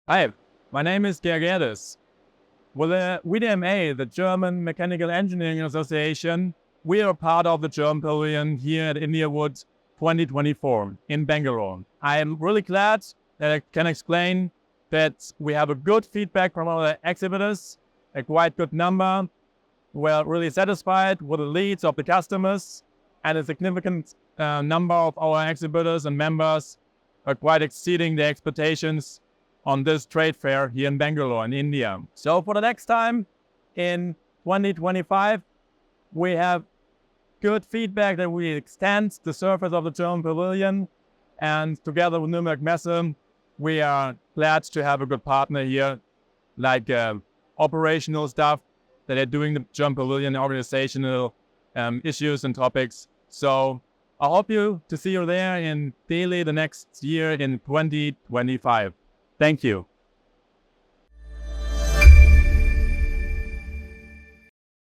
Hi, my name is Ger Gerdes. With the VDMA, the German Mechanical Engineering Association, we are part of the German Pavilion here at INDIAWOOD 2024 in Bangalore. I am really glad that I can explain that we have a good feedback from our exhibitors, a quite good number. We're really satisfied with the leads of the customers, and a significant number of our exhibitors and members are quite exceeding the expectations on this trade fair here in Bangalore in India. So for the next time in 2025, we have good feedback that we extend the surface of the German Pavilion, and together with Nürnberg Messe, we are glad to have a good partner here, like operational stuff that are doing the German Pavilion, organizational issues and topics. So I hope to see you there in Delhi the next year in 2025. Thank you.